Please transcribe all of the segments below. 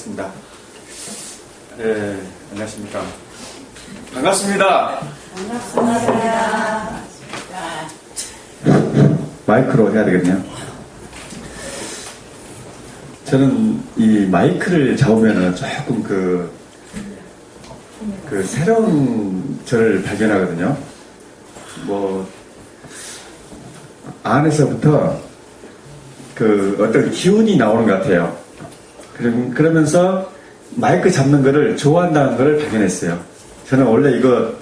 하겠습니다. 네, 안녕하십니까. 반갑습니다. 반갑습니다. 마이크로 해야 되겠네요. 저는 이 마이크를 잡으면은 조금 그 새로운 저를 발견하거든요. 뭐, 안에서부터 어떤 기운이 나오는 것 같아요. 그러면서 마이크 잡는 거를 좋아한다는 걸 발견했어요. 저는 원래 이거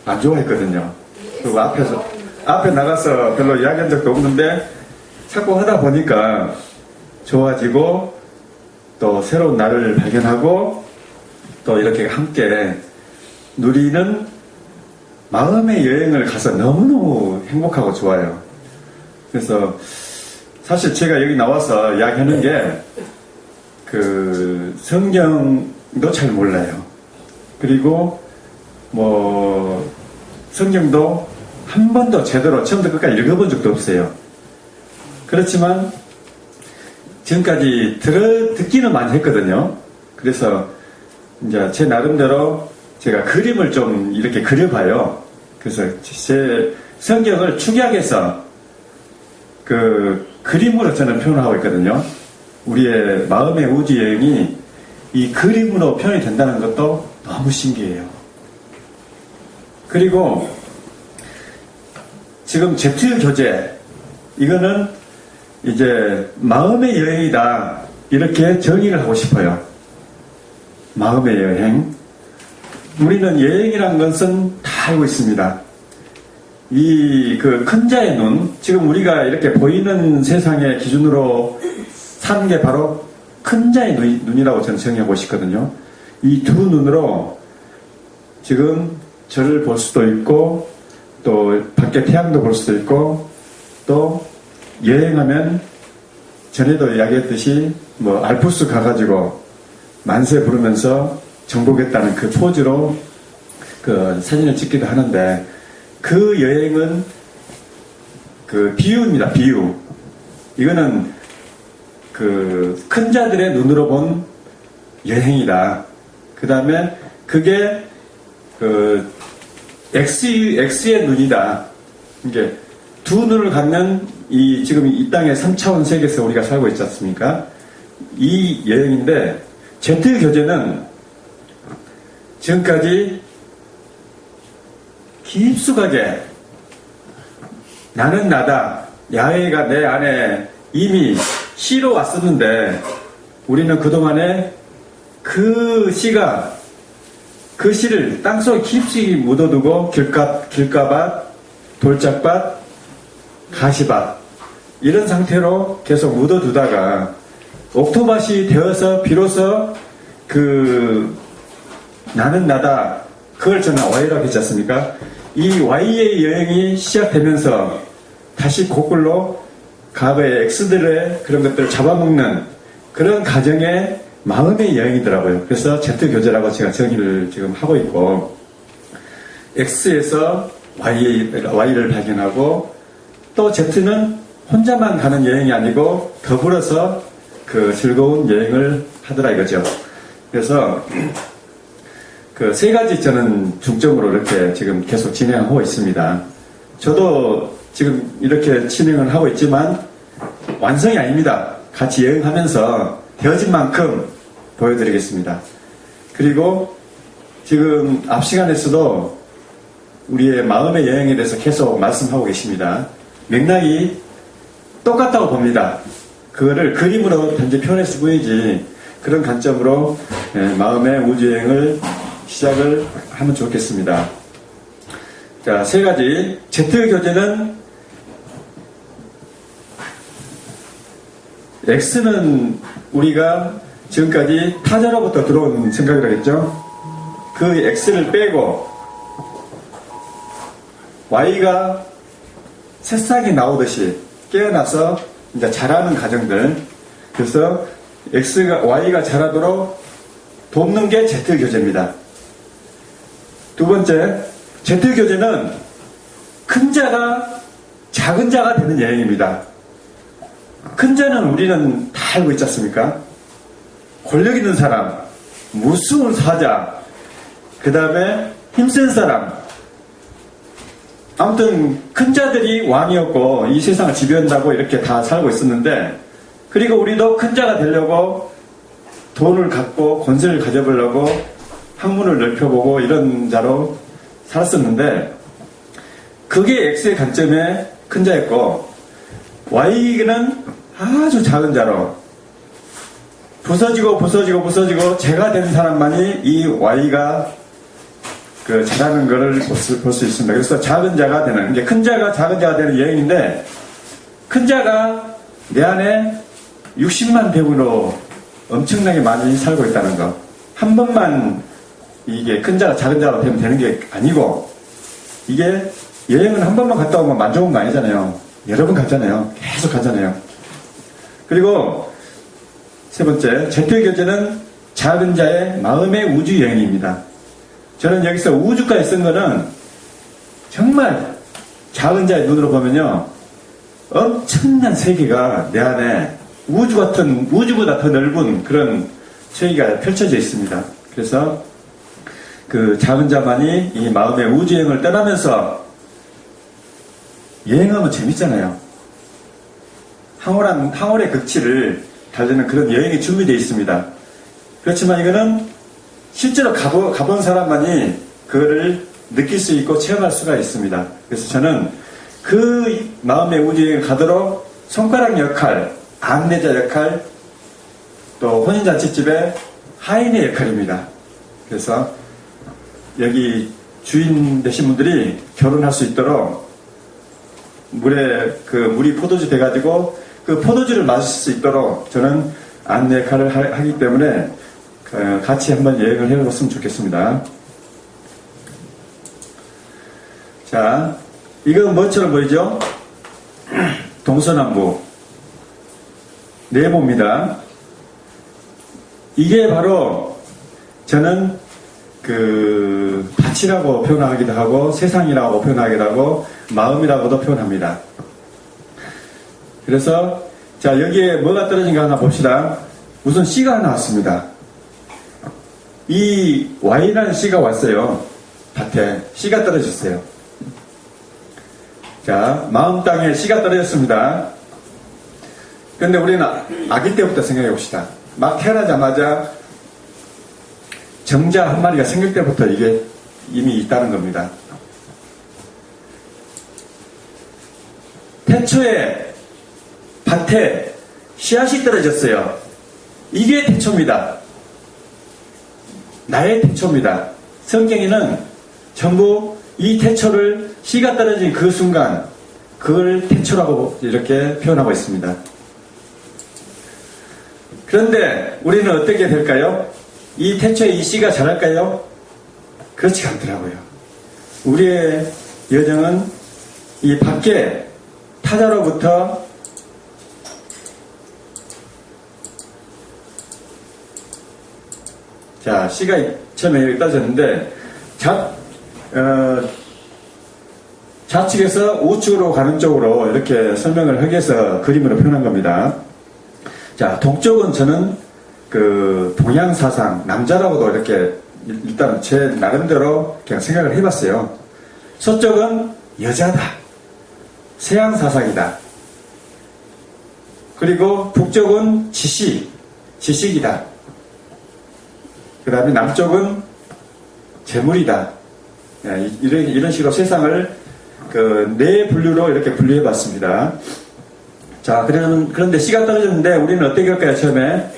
안 좋아했거든요. 그리고 앞에 나가서 별로 이야기한 적도 없는데 자꾸 하다 보니까 좋아지고 또 새로운 나를 발견하고 또 이렇게 함께 누리는 마음의 여행을 가서 너무너무 행복하고 좋아요. 그래서 사실 제가 여기 나와서 이야기하는 게 성경도 잘 몰라요. 그리고 뭐 성경도 한 번도 제대로 처음부터 끝까지 읽어본 적도 없어요. 그렇지만 지금까지 듣기는 많이 했거든요. 그래서 이제 제 나름대로 제가 그림을 좀 이렇게 그려봐요. 그래서 제 성경을 축약해서 그림으로 저는 표현하고 있거든요. 우리의 마음의 우주 여행이 이 그림으로 표현이 된다는 것도 너무 신기해요. 그리고 지금 Z 교재, 이거는 이제 마음의 여행이다, 이렇게 정의를 하고 싶어요. 마음의 여행. 우리는 여행이란 것은 다 알고 있습니다. 큰 자의 눈, 지금 우리가 이렇게 보이는 세상의 기준으로 사는 게 바로 큰 자의 눈이라고 저는 정의하고 싶거든요. 이 두 눈으로 지금 저를 볼 수도 있고, 또 밖에 태양도 볼 수도 있고, 또 여행하면 전에도 이야기했듯이 뭐 알프스 가가지고 만세 부르면서 정복했다는 그 포즈로 사진을 찍기도 하는데, 그 여행은 비유입니다. 비유. 이거는 큰 자들의 눈으로 본 여행이다. 그 다음에 그게 X의 눈이다. 이게 두 눈을 갖는 지금 이 땅의 3차원 세계에서 우리가 살고 있지 않습니까? 이 여행인데, Z 교재는 지금까지 깊숙하게 나는 나다, 야훼가 내 안에 이미 시로 왔었는데, 우리는 그동안에 그 시를 땅속에 깊이 묻어두고 길가밭, 돌짝밭, 가시밭 이런 상태로 계속 묻어두다가 옥토밭이 되어서 비로소 나는 나다, 그걸 저는 Y라고 했지 않습니까? 이 Y의 여행이 시작되면서 다시 거꾸로 과거의 X들의 그런 것들을 잡아먹는 그런 가정의 마음의 여행이더라고요. 그래서 Z교재라고 제가 정의를 지금 하고 있고, X에서 Y를 발견하고, 또 Z는 혼자만 가는 여행이 아니고 더불어서 즐거운 여행을 하더라 이거죠. 그래서 세 가지 저는 중점으로 이렇게 지금 계속 진행하고 있습니다. 저도 지금 이렇게 진행을 하고 있지만 완성이 아닙니다. 같이 여행하면서 되어진 만큼 보여드리겠습니다. 그리고 지금 앞 시간에서도 우리의 마음의 여행에 대해서 계속 말씀하고 계십니다. 맥락이 똑같다고 봅니다. 그거를 그림으로 단지 표현해서 보이지, 그런 관점으로 마음의 우주여행을 시작을 하면 좋겠습니다. 자, 세 가지. Z교재는 X는 우리가 지금까지 타자로부터 들어온 생각이라고 했죠. 그 X를 빼고 Y가 새싹이 나오듯이 깨어나서 이제 자라는 과정들. 그래서 Y가 자라도록 돕는 게 Z교재입니다. 두 번째, Z교재는 큰 자가 작은 자가 되는 여행입니다. 큰 자는 우리는 다 알고 있지 않습니까? 권력 있는 사람, 무서운 사자, 그 다음에 힘센 사람, 아무튼 큰 자들이 왕이었고 이 세상을 지배한다고 이렇게 다 살고 있었는데, 그리고 우리도 큰 자가 되려고 돈을 갖고 권세를 가져보려고 학문을 넓혀보고 이런 자로 살았었는데, 그게 X의 관점의 큰 자였고 Y는 아주 작은 자로 부서지고 제가 된 사람만이 이 Y가 그 잘하는 것을 볼 수 있습니다. 그래서 작은 자가 되는, 이제 큰 자가 작은 자가 되는 여행인데, 큰 자가 내 안에 60만 병으로 엄청나게 많이 살고 있다는 거. 한 번만 이게 큰 자가 작은 자가 되는 게 아니고, 이게 여행은 한 번만 갔다 오면 만족한 거 아니잖아요. 여러 번 갔잖아요. 계속 가잖아요. 그리고 세 번째, 제토의 교제는 작은 자의 마음의 우주 여행입니다. 저는 여기서 우주까지 쓴 거는 정말 작은 자의 눈으로 보면요, 엄청난 세계가 내 안에 우주보다 더 넓은 그런 세계가 펼쳐져 있습니다. 그래서 그 작은 자만이 이 마음의 우주 여행을 떠나면서, 여행하면 재밌잖아요. 황홀의 극치를 달리는 그런 여행이 준비되어 있습니다. 그렇지만 이거는 실제로 가본 사람만이 그거를 느낄 수 있고 체험할 수가 있습니다. 그래서 저는 그 마음의 우주여행을 가도록 손가락 역할, 안내자 역할, 또 혼인잔치집의 하인의 역할입니다. 그래서 여기 주인 되신 분들이 결혼할 수 있도록 물이 포도주 돼가지고 그 포도주를 마실 수 있도록 저는 안내 역할을 하기 때문에 같이 한번 여행을 해봤으면 좋겠습니다. 자, 이건 뭐처럼 보이죠? 동서남북 네모입니다. 이게 바로 저는 그 밭이라고 표현하기도 하고 세상이라고 표현하기도 하고 마음이라고도 표현합니다. 그래서 자, 여기에 뭐가 떨어진가 하나 봅시다. 우선 씨가 하나 왔습니다. 이 Y라는 씨가 왔어요. 밭에 씨가 떨어졌어요. 자, 마음 땅에 씨가 떨어졌습니다. 그런데 우리는 아기 때부터 생각해 봅시다. 막 태어나자마자 정자 한 마리가 생길 때부터 이게 이미 있다는 겁니다. 태초에 밭에 씨앗이 떨어졌어요. 이게 태초입니다. 나의 태초입니다. 성경에는 전부 이 태초를, 씨가 떨어진 그 순간, 그걸 태초라고 이렇게 표현하고 있습니다. 그런데 우리는 어떻게 될까요? 이 태초에 이 씨가 자랄까요? 그렇지 않더라고요. 우리의 여정은 이 밖에 타자로부터 자, 씨가 처음에 여기 떨어졌는데 좌측에서 우측으로 가는 쪽으로 이렇게 설명을 하기 위해서 그림으로 표현한 겁니다. 자, 동쪽은 저는 그 동양 사상, 남자라고도 이렇게 일단 제 나름대로 그냥 생각을 해봤어요. 서쪽은 여자다. 서양 사상이다. 그리고 북쪽은 지식이다. 그 다음에 남쪽은 재물이다. 이런 식으로 세상을 그 네 분류로 이렇게 분류해 봤습니다. 자, 그런데 씨가 떨어졌는데 우리는 어떻게 할까요, 처음에?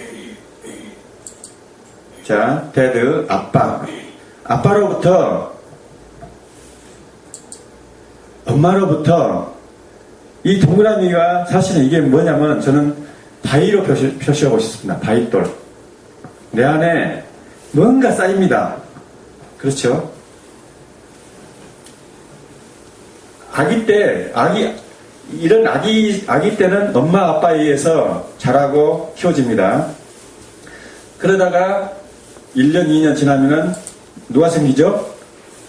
자, 데드, 아빠로부터, 엄마로부터, 이 동그라미가 사실은 이게 뭐냐면 저는 바위로 표시하고 싶습니다. 바위돌. 내 안에 뭔가 쌓입니다. 그렇죠? 아기 때는 엄마 아빠에 의해서 자라고 키워집니다. 그러다가 1년, 2년 지나면은 누가 생기죠?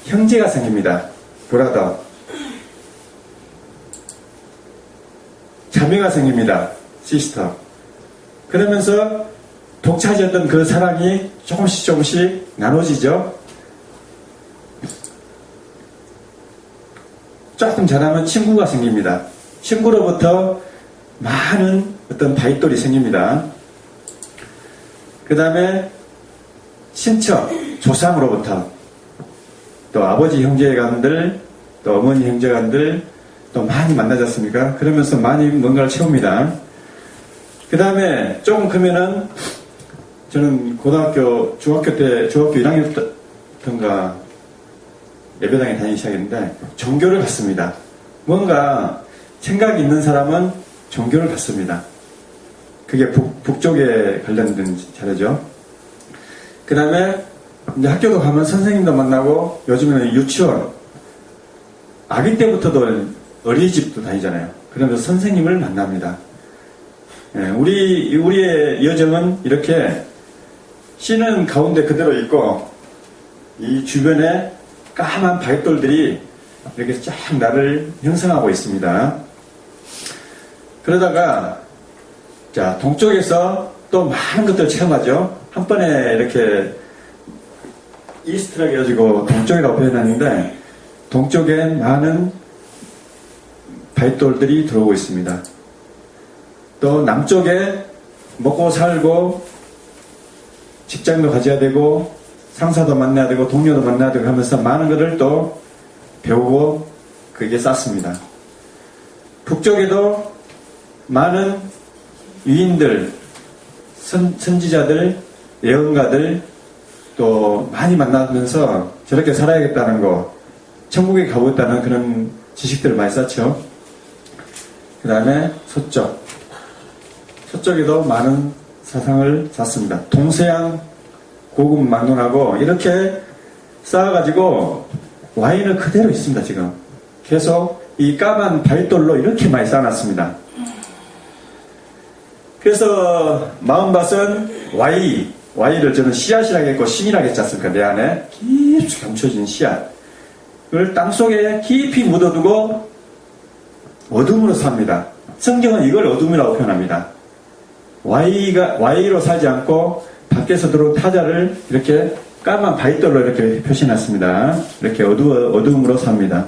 형제가 생깁니다. 브라더. 자매가 생깁니다. 시스터. 그러면서 독차지했던 그 사랑이 조금씩 나눠지죠. 조금 자라면 친구가 생깁니다. 친구로부터 많은 어떤 바윗돌이 생깁니다. 그 다음에 친척, 조상으로부터 또 아버지 형제간들, 또 어머니 형제간들 또 많이 만나졌습니까? 그러면서 많이 뭔가를 채웁니다. 그 다음에 조금 크면은 저는 중학교 1학년 때인가 예배당에 다니기 시작했는데 종교를 갖습니다. 뭔가 생각이 있는 사람은 종교를 갖습니다. 그게 북쪽에 관련된 자료죠. 그 다음에 이제 학교도 가면 선생님도 만나고 요즘에는 유치원, 아기 때부터도 어린이집도 다니잖아요. 그러면서 선생님을 만납니다. 예, 우리의 여정은 이렇게 씨는 가운데 그대로 있고 이 주변에 까만 바윗돌들이 이렇게 쫙 나를 형성하고 있습니다. 그러다가 자 동쪽에서 또 많은 것들을 체험하죠. 한 번에 이렇게 이스트라고 해가지고 동쪽이라고 표현하는데 동쪽에 많은 바윗돌들이 들어오고 있습니다. 또 남쪽에 먹고 살고 직장도 가져야 되고 상사도 만나야 되고 동료도 만나야 되고 하면서 많은 것을 또 배우고 그게 쌓습니다. 북쪽에도 많은 위인들, 선지자들, 예언가들 또 많이 만나면서 저렇게 살아야겠다는 거, 천국에 가보겠다는 그런 지식들을 많이 쌓죠. 그 다음에 서쪽에도 많은 사상을 쌓습니다. 동서양 고급 막론하고 이렇게 쌓아가지고 와인을 그대로 있습니다. 지금 계속 이 까만 바윗돌로 이렇게 많이 쌓아놨습니다. 그래서 마음밭은 Y를 저는 씨앗이라고 했고 신이라고 했지 않습니까? 내 안에 깊이 감춰진 씨앗 그걸 땅속에 깊이 묻어두고 어둠으로 삽니다. 성경은 이걸 어둠이라고 표현합니다. Y로 살지 않고 밖에서 들어온 타자를 이렇게 까만 바윗돌로 이렇게 표시해놨습니다. 이렇게 어둠으로 삽니다.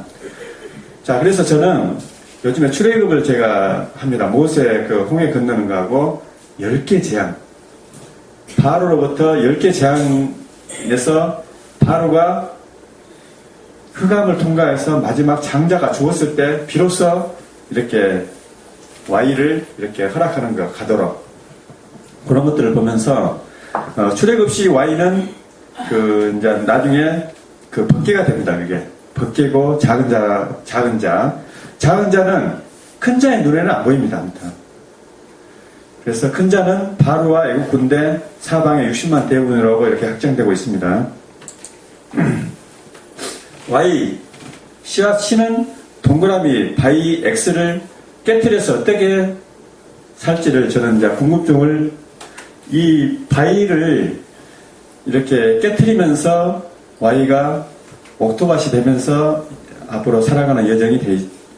자, 그래서 저는 요즘에 출애굽을 제가 합니다. 모세 그 홍해 건너는 거하고 10개 재앙. 바로로부터 10개 재앙에서 바로가 흑암을 통과해서 마지막 장자가 죽었을 때 비로소 이렇게 Y를 이렇게 허락하는 거 가도록 그런 것들을 보면서 출애굽시 Y는 그 이제 나중에 그 법궤가 됩니다. 그게 법궤고 작은 자는 큰 자의 눈에는 안 보입니다. 아무튼. 그래서 큰 자는 바로와 애국 군대 사방에 60만 대군이라고 이렇게 확정되고 있습니다. Y 씨는 동그라미 바이 X를 깨트려서 어떻게 살지를 저는 이제 궁금증을 이 바이를 이렇게 깨트리면서 Y가 옥토밭이 되면서 앞으로 살아가는 여정이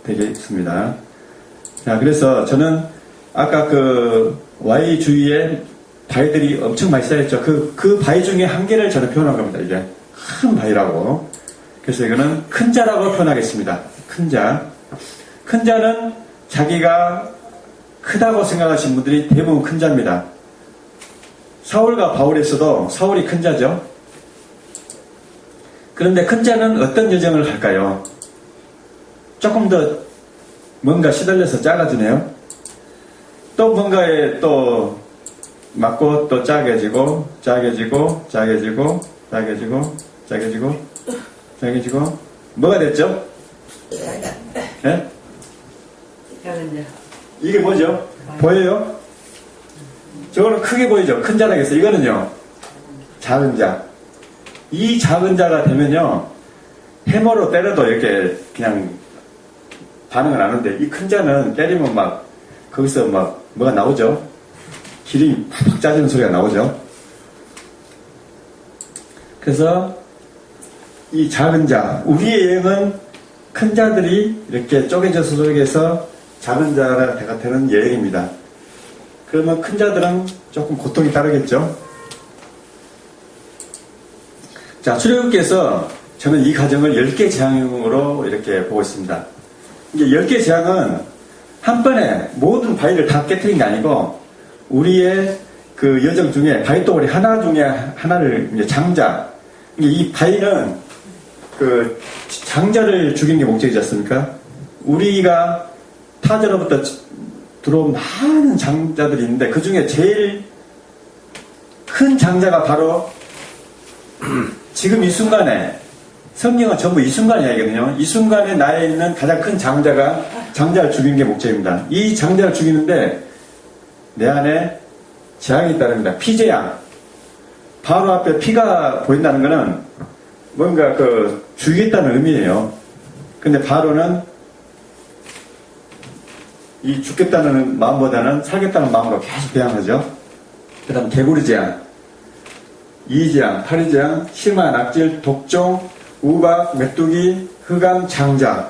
되겠습니다. 자, 그래서 저는 아까 그 Y 주위에 바위들이 엄청 많이 쌓였죠. 그 바위 중에 한 개를 저는 표현한 겁니다. 이게 큰 바위라고. 그래서 이거는 큰 자라고 표현하겠습니다. 큰 자. 큰 자는 자기가 크다고 생각하시는 분들이 대부분 큰 자입니다. 사울과 바울에서도 사울이 큰 자죠. 그런데 큰 자는 어떤 여정을 갈까요? 조금 더 뭔가 시달려서 작아지네요. 또 뭔가에 또 맞고 또 작아지고 뭐가 됐죠? 네? 이게 뭐죠? 보여요? 저거는 크게 보이죠? 큰 자라겠어요. 이거는요 작은 자. 이 작은 자가 되면요 해머로 때려도 이렇게 그냥 반응을 안 하는데 이 큰 자는 때리면 막 거기서 막 뭐가 나오죠? 기름이 팍 짜지는 소리가 나오죠? 그래서 이 작은 자, 우리의 여행은 큰 자들이 이렇게 쪼개져서 작은 자가 되는 여행입니다. 그러면 큰 자들은 조금 고통이 다르겠죠. 자, 출애굽기에서 저는 이 가정을 10개 재앙으로 이렇게 보고 있습니다. 이게 10개 재앙은 한 번에 모든 바위를 다 깨뜨린 게 아니고 우리의 그 여정 중에 바위덩어리 하나 중에 하나를 이제 장자. 이 바위는 그 장자를 죽이는 게 목적이지 않습니까? 우리가 타자로부터 들어온 많은 장자들이 있는데 그 중에 제일 큰 장자가 바로 지금 이 순간에 성경은 전부 이 순간 이야기거든요. 이 순간에 나에 있는 가장 큰 장자를 죽이는 게 목적입니다. 이 장자를 죽이는데 내 안에 재앙이 따릅니다. 피재앙. 바로 앞에 피가 보인다는 것은 뭔가 그 죽이겠다는 의미예요. 근데 바로는 이 죽겠다는 마음보다는 살겠다는 마음으로 계속 대항하죠. 그 다음 개구리재앙, 이재앙, 파리재앙, 심한 악질, 독종, 우박, 메뚜기, 흑암, 장자.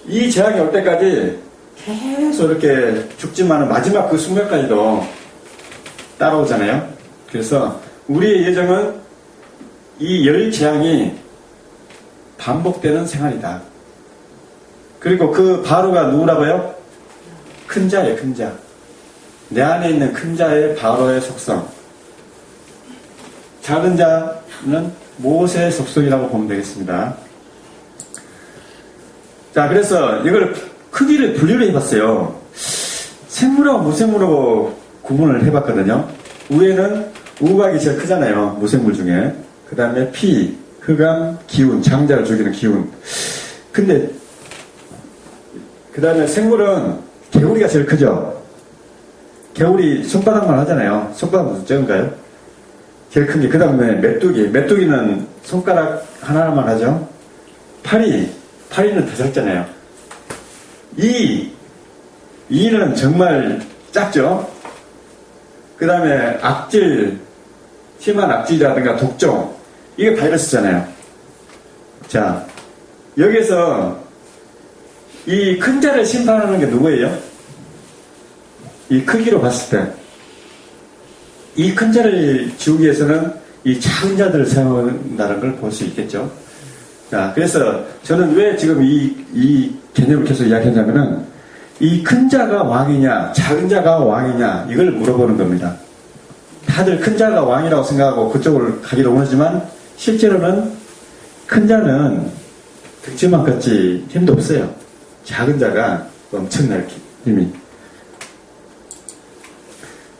이 재앙이 올 때까지 계속 이렇게 죽지만은 마지막 그 순간까지도 따라오잖아요. 그래서 우리의 예정은 이 10재앙이 반복되는 생활이다. 그리고 그 바로가 누구라고요? 큰 자예요, 큰 자. 내 안에 있는 큰 자의 바로의 속성. 작은 자는 모세의 속성이라고 보면 되겠습니다. 자, 그래서 이걸 크기를 분류를 해봤어요. 생물하고 무생물하고 구분을 해봤거든요. 위에는 우박이 제일 크잖아요. 무생물 중에. 그 다음에 피, 흑암, 기운, 장자를 죽이는 기운. 근데 그 다음에 생물은 개구리가 제일 크죠. 개구리 손바닥만 하잖아요. 손바닥 무슨 적은가요? 제일 큰 게. 그 다음에 메뚜기는 손가락 하나만 하죠. 파리는 더 작잖아요. 이는 정말 작죠. 그 다음에 악질, 심한 악질이라든가 독종, 이게 바이러스잖아요. 자, 여기서 이 큰 자를 심판하는 게 누구예요? 이 크기로 봤을 때. 이 큰 자를 지우기 위해서는 이 작은 자들을 사용한다는 걸 볼 수 있겠죠. 자, 그래서 저는 왜 지금 이 개념을 계속 이야기하냐면은 이 큰 자가 왕이냐, 작은 자가 왕이냐, 이걸 물어보는 겁니다. 다들 큰 자가 왕이라고 생각하고 그쪽을 가기로 원하지만 실제로는 큰 자는 득지만 같이 힘도 없어요. 작은 자가 엄청날 힘이.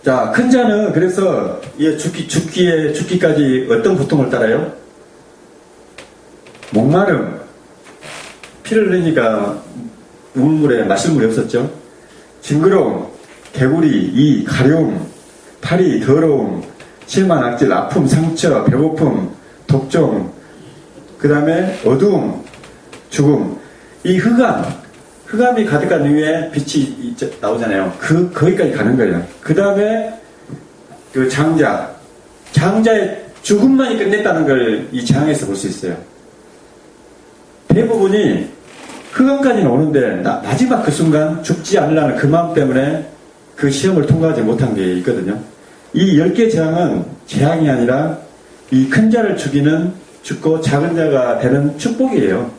자, 큰 자는 그래서 죽기까지 어떤 고통을 따라요? 목마름, 피를 흘리니까 우물물에 마실 물이 없었죠. 징그러움, 개구리, 가려움, 파리, 더러움, 심한 악질, 아픔, 상처, 배고픔, 독종, 그 다음에 어두움, 죽음. 이 흑암이 가득한 위에 빛이 나오잖아요. 거기까지 가는 거예요. 그 다음에 그 장자의 죽음만이 끝냈다는 걸 이 재앙에서 볼 수 있어요. 대부분이 흑암까지는 오는데 마지막 그 순간 죽지 않으려는 그 마음 때문에 그 시험을 통과하지 못한 게 있거든요. 이 10개 재앙은 재앙이 아니라 이 큰 자를 죽고 작은 자가 되는 축복이에요.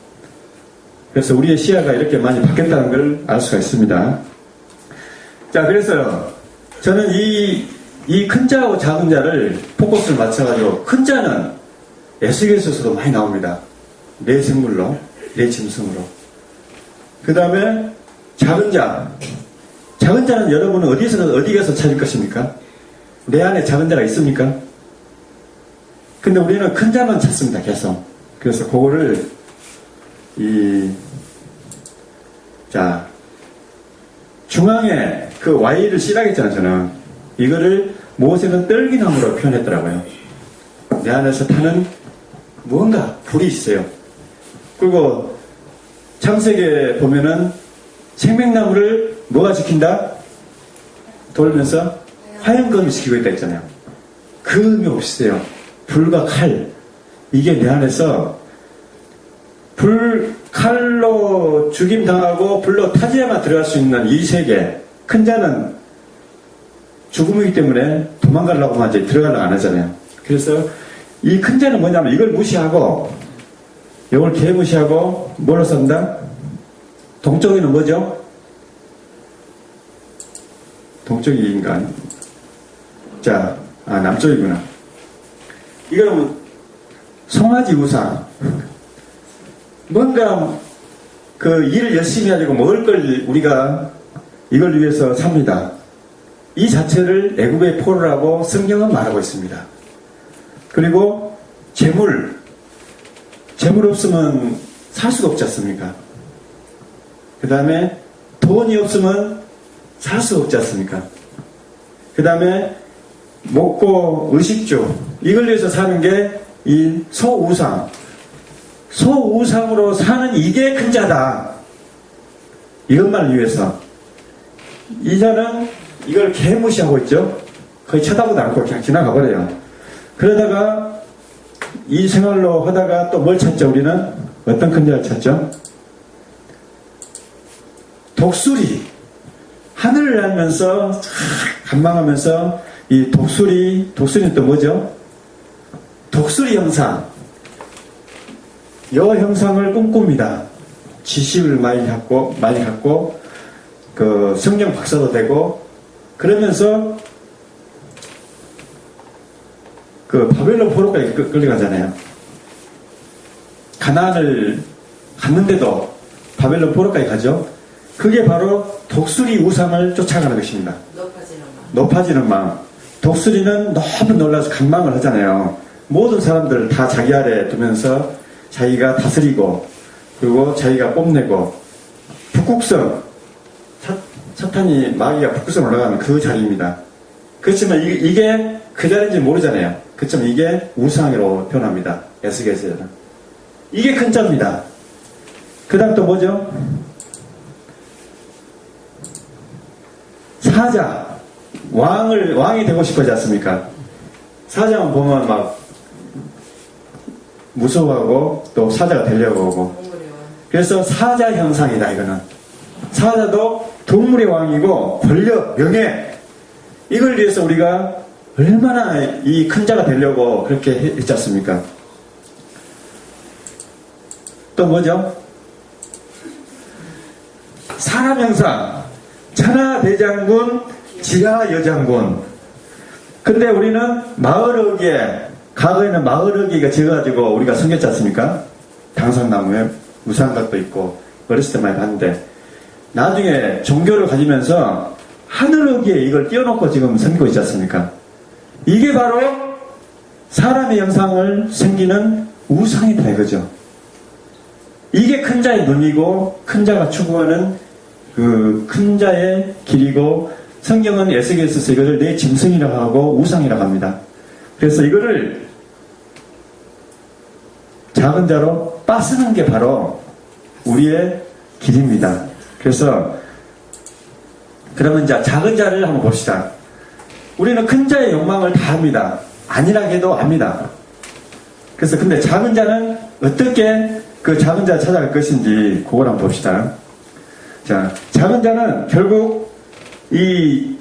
그래서 우리의 시야가 이렇게 많이 바뀌었다는 걸 알 수가 있습니다. 자, 그래서 저는 이 큰 자하고 작은 자를 포커스를 맞춰가지고 큰 자는 에스겔서에서도 많이 나옵니다. 내 생물로, 내 짐승으로. 그 다음에 작은 자는 여러분은 어디 가서 찾을 것입니까? 내 안에 작은 자가 있습니까? 근데 우리는 큰 자만 찾습니다, 계속. 그래서 그거를 중앙에 그 Y를 C라겠잖아요, 저는. 이거를 모세는 떨기나무로 표현했더라고요. 내 안에서 타는 무언가, 불이 있어요. 그리고 창세기에 보면은 생명나무를 뭐가 지킨다? 돌면서 화염검이 지키고 있다 했잖아요. 그 의미 없으세요. 불과 칼. 이게 내 안에서 칼로 죽임당하고 불로 타지에만 들어갈 수 있는 이 세계. 큰 자는 죽음이기 때문에 도망가려고 하면 이제 들어가려고 안 하잖아요. 그래서 이 큰 자는 뭐냐면 이걸 무시하고, 이걸 개무시하고, 뭘로 쏜다? 동쪽에는 뭐죠? 동쪽이 인간. 자, 남쪽이구나. 이거는 송아지 우상. 뭔가 그 일을 열심히 하려고 먹을 걸 우리가 이걸 위해서 삽니다. 이 자체를 애굽의 포로라고 성경은 말하고 있습니다. 그리고 재물 없으면 살 수가 없지 않습니까? 그 다음에 돈이 없으면 살 수가 없지 않습니까? 그 다음에 먹고 의식주, 이걸 위해서 사는 게 이 소우상으로 사는 이게 큰 자다. 이것만을 위해서. 이 자는 이걸 개무시하고 있죠. 거의 쳐다보도 않고 그냥 지나가 버려요. 그러다가 이 생활로 하다가 또 뭘 찾죠? 우리는 어떤 큰 자를 찾죠? 독수리. 하늘을 날면서 간망하면서 이 독수리는 또 뭐죠? 독수리 형상. 여 형상을 꿈꿉니다. 지식을 많이 갖고 그 성경 박사도 되고, 그러면서 그 바벨론 포로까지 끌려가잖아요. 가나안을 갔는데도 바벨론 포로까지 가죠. 그게 바로 독수리 우상을 쫓아가는 것입니다. 높아지는 마음. 독수리는 너무 놀라서 간망을 하잖아요. 모든 사람들 다 자기 아래 두면서 자기가 다스리고, 그리고 자기가 뽐내고, 북극성, 사탄이 마귀가 북극성 올라가는 그 자리입니다. 그렇지만 이게 그 자리인지 모르잖아요. 그렇지만 이게 우상으로 표현합니다. 에스겔에서는. 이게 큰 자입니다. 그 다음 또 뭐죠? 사자. 왕이 되고 싶어지 않습니까? 사자만 보면 막 무서워하고 또 사자가 되려고 하고. 그래서 사자 형상이다, 이거는. 사자도 동물의 왕이고 권력, 명예, 이걸 위해서 우리가 얼마나 이 큰 자가 되려고 그렇게 했지 않습니까? 또 뭐죠? 사람 형상. 천하 대장군, 지하 여장군. 근데 우리는 마을어기에, 과거에는 마을어기가 지어가지고 우리가 섬겼지 않습니까? 당상나무에 우상각도 있고, 어렸을 때 많이 봤는데, 나중에 종교를 가지면서 하늘어기에 이걸 띄워놓고 지금 섬기고 있지 않습니까? 이게 바로 사람의 형상을 섬기는 우상이다, 이거죠. 이게 큰 자의 눈이고, 큰 자가 추구하는 그 큰 자의 길이고, 성경은 에스겔에서 이것을 내 짐승이라고 하고 우상이라고 합니다. 그래서 이거를 작은 자로 빠쓰는 게 바로 우리의 길입니다. 그래서 그러면 이제 작은 자를 한번 봅시다. 우리는 큰 자의 욕망을 다 합니다. 아니라 해도 압니다. 그래서 근데 작은 자는 어떻게 그 작은 자를 찾아갈 것인지 그걸 한번 봅시다. 자, 작은 자는 결국 이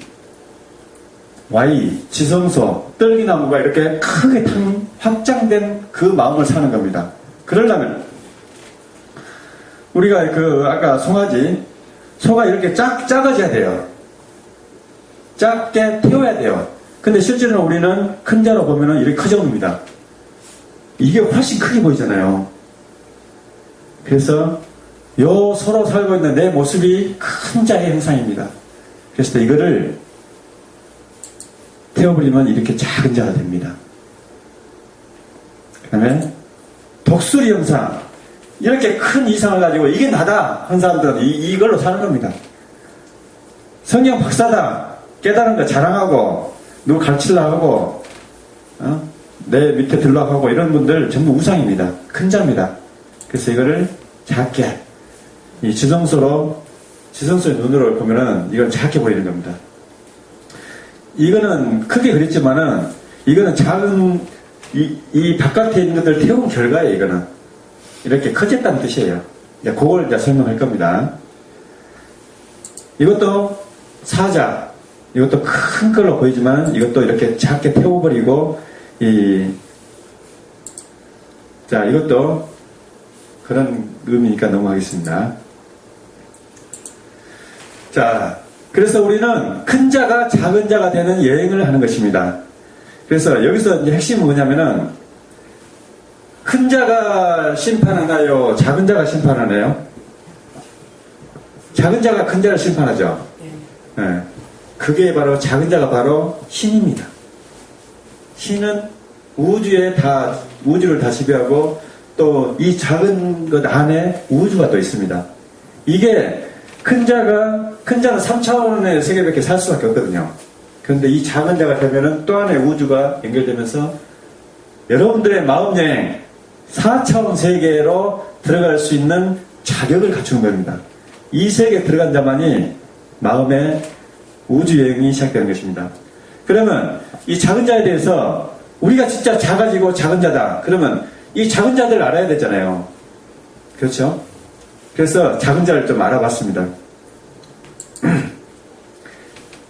지성소, 떨기나무가 이렇게 크게 확장된 그 마음을 사는 겁니다. 그러려면 우리가 아까 소가 이렇게 작아져야 돼요. 작게 태워야 돼요. 근데 실제로는 우리는 큰 자로 보면은 이렇게 커져옵니다. 이게 훨씬 크게 보이잖아요. 그래서 서로 살고 있는 내 모습이 큰 자의 형상입니다. 그래서 이거를 태워버리면 이렇게 작은 자가 됩니다. 그 다음에 독수리 형상. 이렇게 큰 이상을 가지고 이게 나다 한 사람들은 이걸로 사는 겁니다. 성경 박사다. 깨달은 거 자랑하고 누구 가르치려고 하고 내 밑에 들라고 하고 이런 분들 전부 우상입니다. 큰 자입니다. 그래서 이거를 작게 이 지성소의 눈으로 보면은 이건 작게 보이는 겁니다. 이거는 크게 그렸지만은 이거는 작은 이 바깥에 있는 것들 태운 결과예요. 이거는 이렇게 커졌다는 뜻이에요. 이제 그걸 이제 설명할 겁니다. 이것도 사자. 이것도 큰 걸로 보이지만 이것도 이렇게 작게 태워버리고 자, 이것도 그런 의미니까 넘어가겠습니다. 자, 그래서 우리는 큰 자가 작은 자가 되는 여행을 하는 것입니다. 그래서 여기서 이제 핵심은 뭐냐면은 큰 자가 심판하나요? 작은 자가 심판하나요? 작은 자가 큰 자를 심판하죠. 네. 그게 바로 작은 자가 바로 신입니다. 신은 우주를 다 지배하고 또 이 작은 것 안에 우주가 또 있습니다. 이게 큰 자는 3차원의 세계밖에 살 수밖에 없거든요. 그런데 이 작은 자가 되면은 또 안에 우주가 연결되면서 여러분들의 마음 여행 4차원 세계로 들어갈 수 있는 자격을 갖추는 겁니다. 이 세계에 들어간 자만이 마음의 우주 여행이 시작되는 것입니다. 그러면 이 작은 자에 대해서 우리가 진짜 작아지고 작은 자다. 그러면 이 작은 자들을 알아야 되잖아요. 그렇죠? 그래서 작은 자를 좀 알아봤습니다.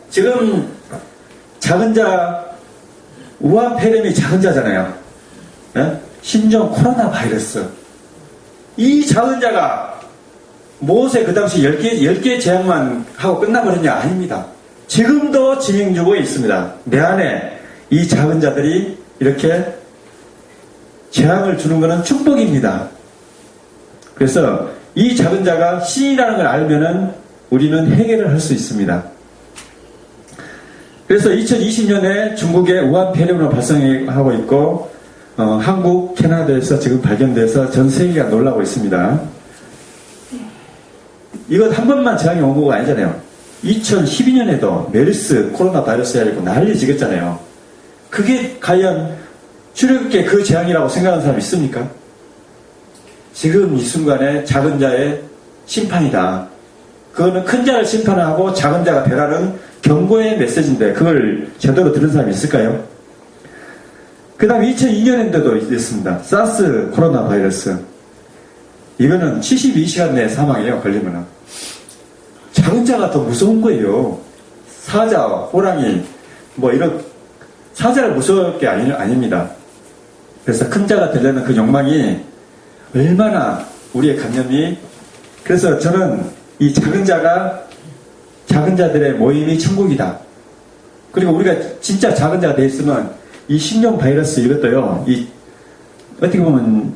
지금 작은 자, 우한 폐렴이 작은 자잖아요. 네? 심지어 코로나 바이러스. 이 작은 자가 모세 그 당시 10개 재앙만 하고 끝나버렸냐? 아닙니다. 지금도 진행주고에 있습니다. 내 안에 이 작은 자들이 이렇게 재앙을 주는 것은 축복입니다. 그래서 이 작은 자가 신이라는 걸 알면은 우리는 해결을 할 수 있습니다. 그래서 2020년에 중국에 우한 폐렴으로 발생하고 있고 한국, 캐나다에서 지금 발견돼서 전 세계가 놀라고 있습니다. 이것 한 번만 재앙이 온 거가 아니잖아요. 2012년에도 메르스 코로나 바이러스 해가지고 난리 지겠잖아요. 그게 과연 출애굽기에 그 재앙이라고 생각하는 사람이 있습니까? 지금 이 순간에 작은 자의 심판이다. 그거는 큰 자를 심판하고 작은 자가 되라는 경고의 메시지인데 그걸 제대로 들은 사람이 있을까요? 그 다음 2002년에도 있습니다. 사스 코로나 바이러스. 이거는 72시간 내에 사망해요. 걸리면은. 작은 자가 더 무서운 거예요. 사자, 호랑이 이런 사자를 무서울 게 아닙니다. 그래서 큰 자가 되려는 그 욕망이 얼마나 우리의 관념이 그래서 저는 이 작은 자들의 모임이 천국이다. 그리고 우리가 진짜 작은 자가 돼 있으면 이 신종 바이러스 이것도요. 어떻게 보면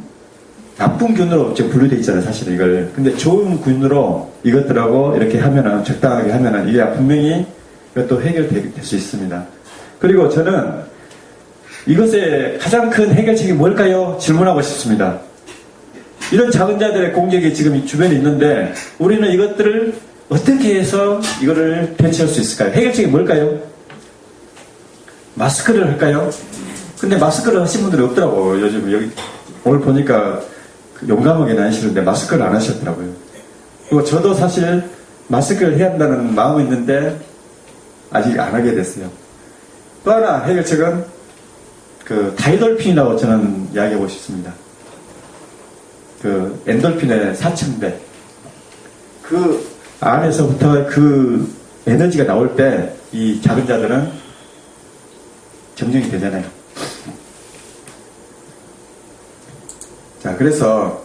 나쁜 균으로 분류되어 있잖아요. 사실은 이걸. 근데 좋은 균으로 이것들하고 이렇게 하면은 적당하게 하면은 이게 분명히 이것도 해결될 수 있습니다. 그리고 저는 이것의 가장 큰 해결책이 뭘까요? 질문하고 싶습니다. 이런 작은 자들의 공격이 지금 주변에 있는데 우리는 이것들을 어떻게 해서 이거를 대처할 수 있을까요? 해결책이 뭘까요? 마스크를 할까요? 근데 마스크를 하신 분들이 없더라고요. 요즘 여기 오늘 보니까 용감하게 다니시는데 마스크를 안 하셨더라고요. 그리고 저도 사실 마스크를 해야 한다는 마음이 있는데 아직 안 하게 됐어요. 또 하나 해결책은 그 다이돌핀이라고 저는 이야기하고 싶습니다. 그 엔돌핀의 사천배. 그 안에서부터 그 에너지가 나올 때 이 작은 자들은 정정이 되잖아요. 자, 그래서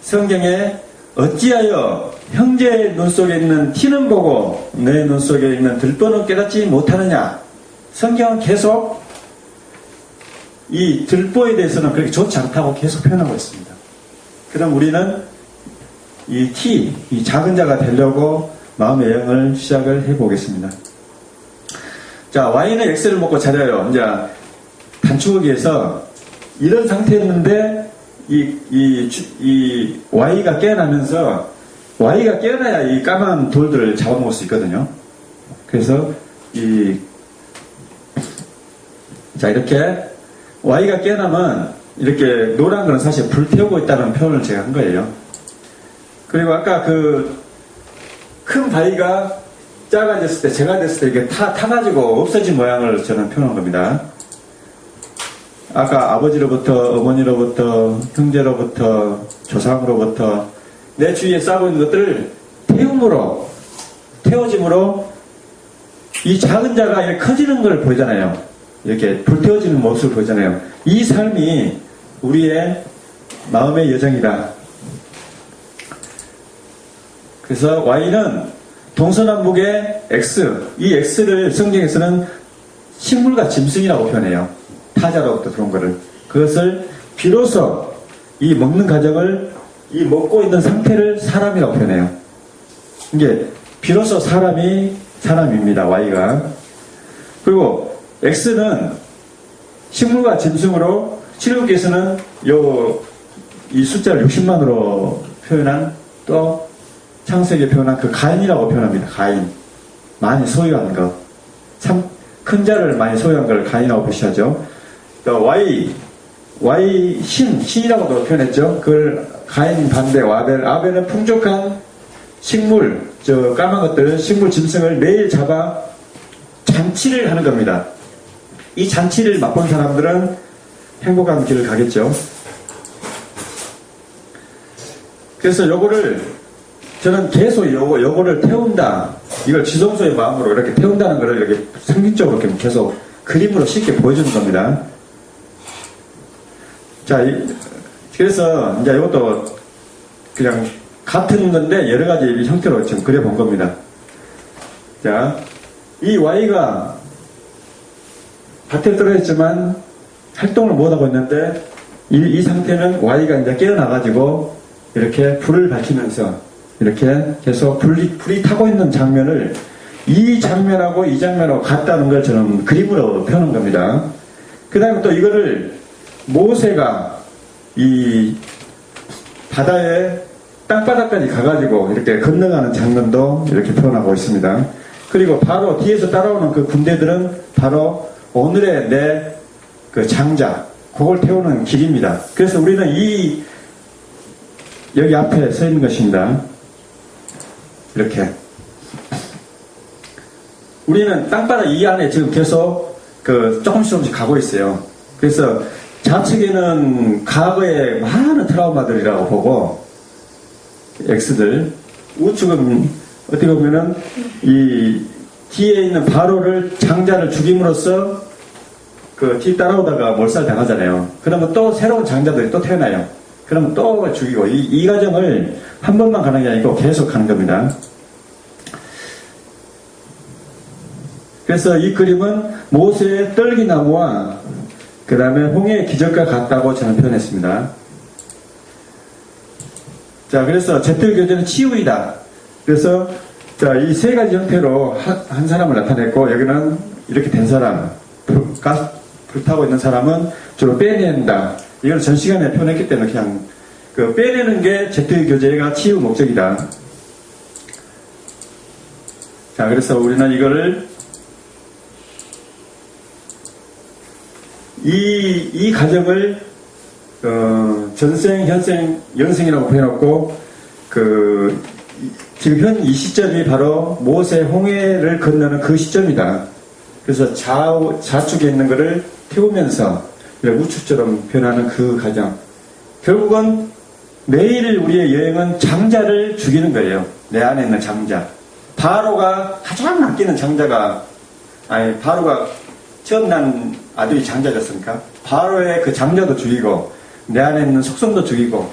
성경에 어찌하여 형제의 눈 속에 있는 티는 보고 내 눈 속에 있는 들보는 깨닫지 못하느냐. 성경은 계속 이 들보에 대해서는 그렇게 좋지 않다고 계속 표현하고 있습니다. 그럼 우리는 이 작은 자가 되려고 마음의 여행을 시작을 해보겠습니다. 자, 와인은 X를 먹고 자려요. 이제 단축하기에서 이런 상태였는데 이 Y가 깨어나면서 Y가 깨어나야 이 까만 돌들을 잡아먹을 수 있거든요. 그래서 자, 이렇게 Y가 깨어나면 이렇게 노란 거는 사실 불태우고 있다는 표현을 제가 한 거예요. 그리고 아까 그 큰 바위가 작아졌을 때, 제가 됐을 때 이게 타가지고 없어진 모양을 저는 표현한 겁니다. 아까 아버지로부터, 어머니로부터, 형제로부터, 조상으로부터 내 주위에 쌓고 있는 것들을 태움으로, 태워짐으로 이 작은 자가 이렇게 커지는 걸 보이잖아요. 이렇게 불태워지는 모습을 보이잖아요. 이 삶이 우리의 마음의 여정이다. 그래서 Y는 동서남북의 X, 이 X를 성경에서는 식물과 짐승이라고 표현해요. 타자로부터 들어온 거를. 그것을 비로소 이 먹는 과정을, 이 먹고 있는 상태를 사람이라고 표현해요. 이게 비로소 사람입니다. Y가. 그리고 X는 식물과 짐승으로 신약에서는 이 숫자를 60만으로 표현한, 또 창세기에 표현한 그 가인이라고 표현합니다. 가인. 많이 소유한 것. 참 큰 자를 많이 소유한 걸 가인이라고 표시하죠. 또 Y 신이라고도 표현했죠. 그걸 가인 반대 아벨은 풍족한 식물, 까만 것들, 식물 짐승을 매일 잡아 잔치를 하는 겁니다. 이 잔치를 맛본 사람들은 행복한 길을 가겠죠. 그래서 요거를 저는 계속 요거를 태운다. 이걸 지성소의 마음으로 이렇게 태운다는 것을 이렇게 상징적으로 계속 그림으로 쉽게 보여주는 겁니다. 자, 그래서 이제 이것도 그냥 같은 건데 여러 가지 형태로 지금 그려본 겁니다. 자, 이 Y가 밭에 떨어졌지만 활동을 못하고 있는데 이 상태는 Y가 이제 깨어나가지고 이렇게 불을 밝히면서 이렇게 계속 불이 타고 있는 장면을 이 장면하고 이 장면하고 같다는 걸 저는 그림으로 펴는 겁니다. 그 다음에 또 이거를 모세가 이 바다에 땅바닥까지 가가지고 이렇게 건너가는 장면도 이렇게 표현하고 있습니다. 그리고 바로 뒤에서 따라오는 그 군대들은 바로 오늘의 내 그 장자, 그걸 태우는 길입니다. 그래서 우리는 여기 앞에 서 있는 것입니다. 이렇게. 우리는 땅바닥 이 안에 지금 계속 조금씩 가고 있어요. 그래서 좌측에는 과거의 많은 트라우마들이라고 보고, X들. 우측은 어떻게 보면은 이 뒤에 있는 바로를 장자를 죽임으로써 뒤 따라오다가 몰살 당하잖아요. 그러면 또 새로운 장자들이 또 태어나요. 그러면 또 죽이고, 이 과정을 한 번만 가는 게 아니고 계속 가는 겁니다. 그래서 이 그림은 모세의 떨기나무와 그 다음에 홍해의 기적과 같다고 저는 표현했습니다. 자, 그래서 제틀교제는 치유이다. 그래서 이 세 가지 형태로 한 사람을 나타냈고, 여기는 이렇게 된 사람, 불타고 있는 사람은 주로 빼낸다. 이걸 전 시간에 표현했기 때문에 그냥 빼내는 게 제틀교제가 치유 목적이다. 자, 그래서 우리는 이거를 이 과정을 전생, 현생, 영생이라고 표현했고, 지금 현 이 시점이 바로 모세 홍해를 건너는 그 시점이다. 그래서 좌측에 있는 것을 태우면서 우측처럼 변하는 그 과정. 결국은 매일 우리의 여행은 장자를 죽이는 거예요. 내 안에 있는 장자. 바로가 가장 아끼는 장자가, 바로가 처음 난 아들이 장자였으니까 바로의 그 장자도 죽이고 내 안에 있는 속성도 죽이고,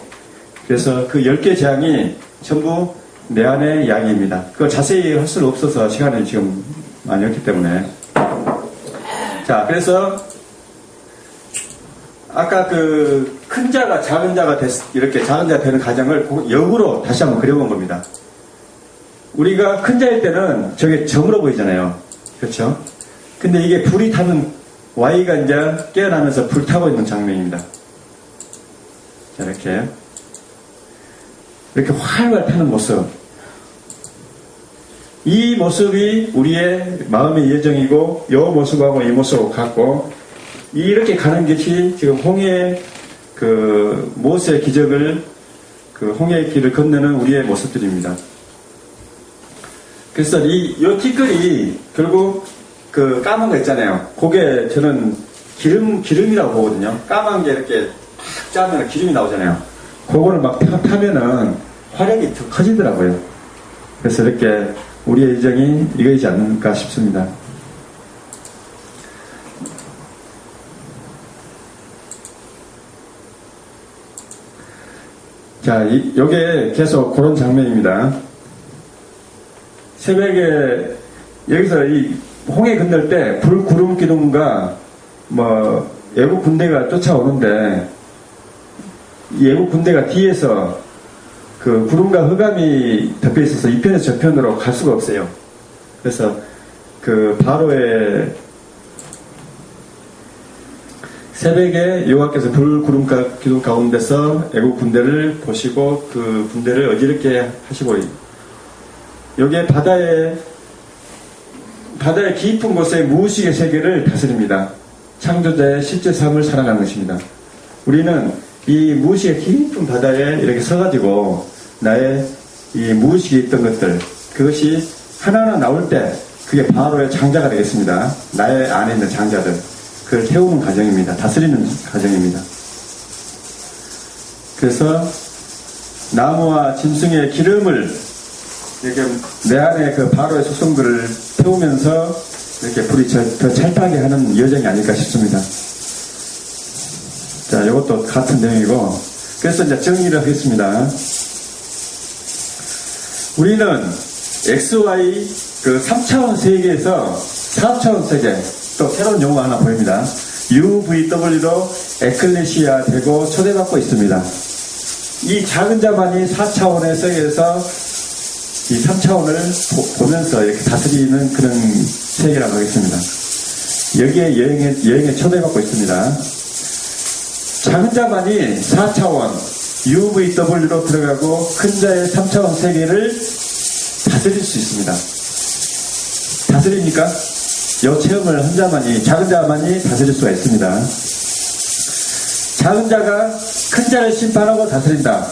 그래서 그 10개 재앙이 전부 내 안의 이야기입니다. 그걸 자세히 할 수는 없어서 시간이 지금 많이 없기 때문에. 자, 그래서 아까 큰 자가 작은 자가 이렇게 작은 자가 되는 과정을 역으로 다시 한번 그려본 겁니다. 우리가 큰 자일 때는 저게 점으로 보이잖아요. 그렇죠? 근데 이게 불이 타는 Y가 이제 깨어나면서 불 타고 있는 장면입니다. 자, 이렇게 활활 타는 모습. 이 모습이 우리의 마음의 예정이고, 이 모습하고 이 모습하고 같고, 이렇게 가는 것이 지금 홍해 모세 기적을 홍해의 길을 건너는 우리의 모습들입니다. 그래서 이 티끌이 결국 까만 거 있잖아요. 그게 저는 기름이라고 보거든요. 까만 게 이렇게 팍 짜면 기름이 나오잖아요. 그거를 막 타면은 화력이 더 커지더라고요. 그래서 이렇게 우리의 예정이 이거이지 않을까 싶습니다. 자, 요게 계속 그런 장면입니다. 새벽에, 여기서 이 홍해 건널 때 구름 기둥과 애국 군대가 쫓아오는데, 이 애국 군대가 뒤에서 그 구름과 흑암이 덮여 있어서 이 편에서 저 편으로 갈 수가 없어요. 그래서 그 바로의 새벽에 여호와께서 구름과 기둥 가운데서 애국 군대를 보시고 그 군대를 어지럽게 하시고, 여기에 바다의 깊은 곳에 무의식의 세계를 다스립니다. 창조자의 실제 삶을 살아가는 것입니다. 우리는 이 무의식의 깊은 바다에 이렇게 서가지고 나의 이 무의식에 있던 것들, 그것이 하나하나 나올 때 그게 바로의 장자가 되겠습니다. 나의 안에 있는 장자들, 그걸 태우는 과정입니다. 다스리는 과정입니다. 그래서 나무와 짐승의 기름을 이렇게 내 안에 그 바로의 속성들을 태우면서 이렇게 불이 더 찰떡하게 하는 여정이 아닐까 싶습니다. 자, 이것도 같은 내용이고, 그래서 이제 정리를 하겠습니다. 우리는 XY 그 3차원 세계에서 4차원 세계, 또 새로운 용어 하나 보입니다. UVW로 에클레시아 되고 초대받고 있습니다. 이 작은 자만이 4차원의 세계에서 이 3차원을 보면서 이렇게 다스리는 그런 세계라고 하겠습니다. 여기에 여행에 초대받고 있습니다. 작은 자만이 4차원 UVW로 들어가고 큰 자의 3차원 세계를 다스릴 수 있습니다. 다스립니까? 이 체험을 한 자만이, 작은 자만이 다스릴 수가 있습니다. 작은 자가 큰 자를 심판하고 다스린다.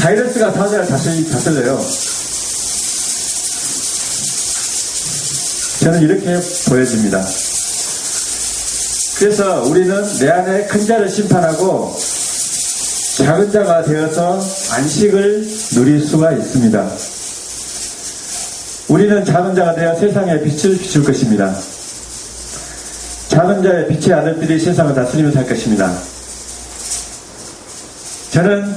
바이러스가 사자를 다스려요. 저는 이렇게 보여집니다. 그래서 우리는 내 안에 큰 자를 심판하고 작은 자가 되어서 안식을 누릴 수가 있습니다. 우리는 작은 자가 되어 세상에 빛을 비출 것입니다. 작은 자의 빛의 아들들이 세상을 다스리며 살 것입니다. 저는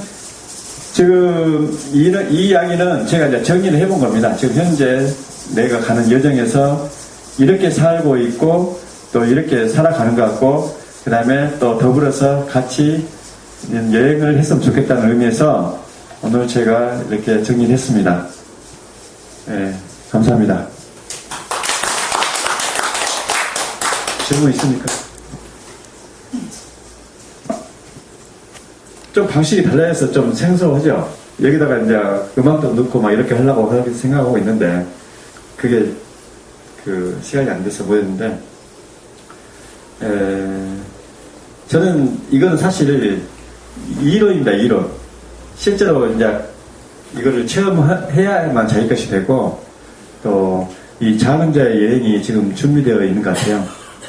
지금 이 이야기는 제가 이제 정리를 해본 겁니다. 지금 현재 내가 가는 여정에서 이렇게 살고 있고 또 이렇게 살아가는 것 같고, 그 다음에 또 더불어서 같이 여행을 했으면 좋겠다는 의미에서 오늘 제가 이렇게 정리를 했습니다. 네, 감사합니다. 질문 있습니까? 좀 방식이 달라서 좀 생소하죠? 여기다가 이제 음악도 넣고 막 이렇게 하려고 생각하고 있는데, 그게 그 시간이 안 돼서 보였는데, 저는 이건 사실 이론입니다. 이론. 실제로 이제 이거를 체험해야만 자기 것이 되고, 또 이 작은 자의 여행이 지금 준비되어 있는 것 같아요.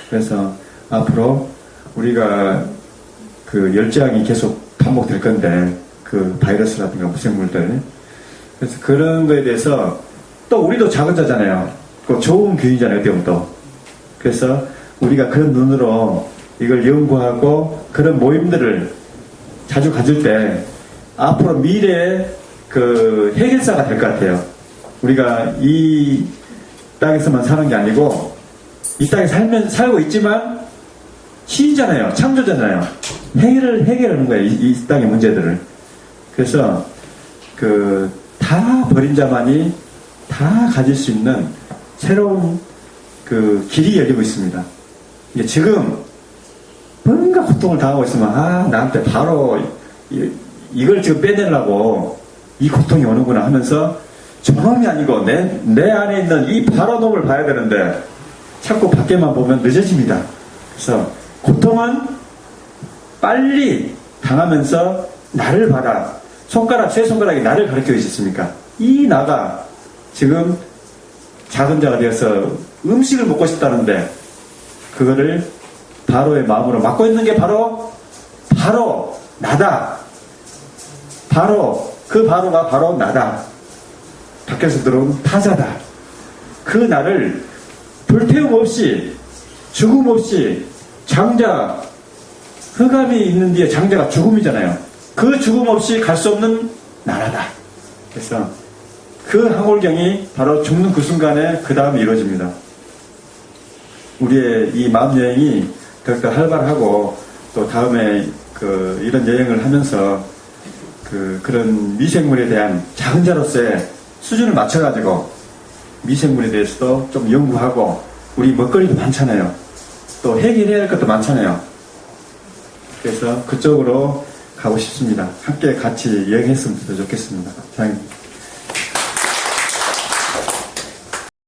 그래서 앞으로 우리가 그 열장이 계속 반복될 건데, 그 바이러스라든가 무생물들, 그래서 그런 거에 대해서 또 우리도 작은 자잖아요. 그 좋은 교인이잖아요. 어떻게 보면 또. 그래서 우리가 그런 눈으로 이걸 연구하고 그런 모임들을 자주 가질 때 앞으로 미래의 그 해결사가 될 것 같아요. 우리가 이 땅에서만 사는 게 아니고 이 땅에 살고 있지만 시인잖아요. 창조잖아요. 해결하는 거예요. 이 땅의 문제들을. 그래서 그 다 버린 자만이 다 가질 수 있는 새로운 그 길이 열리고 있습니다. 이게 지금 뭔가 고통을 당하고 있으면 나한테 바로 이걸 지금 빼내려고 이 고통이 오는구나 하면서 저놈이 아니고 내 안에 있는 이 바로 놈을 봐야 되는데 자꾸 밖에만 보면 늦어집니다. 그래서 고통은 빨리 당하면서 나를 봐라. 세 손가락이 나를 가르쳐 주셨습니까? 이 나가 지금 작은 자가 되어서 음식을 먹고 싶다는데 그거를 바로의 마음으로 맡고 있는 게 바로 나다. 그 바로가 바로 나다. 밖에서 들어온 타자다. 그 나를 불태움 없이 죽음 없이 장자, 흑암이 있는 뒤에 장자가 죽음이잖아요. 그 죽음 없이 갈 수 없는 나라다. 그래서 그 항월경이 바로 죽는 그 순간에 그 다음에 이루어집니다. 우리의 이 마음 여행이 더욱더 활발하고 또 다음에 이런 여행을 하면서 그런 미생물에 대한 작은 자로서의 수준을 맞춰가지고 미생물에 대해서도 좀 연구하고 우리 먹거리도 많잖아요. 또 해결해야 할 것도 많잖아요. 그래서 그쪽으로 가고 싶습니다. 함께 같이 여행했으면 더 좋겠습니다. 사장님.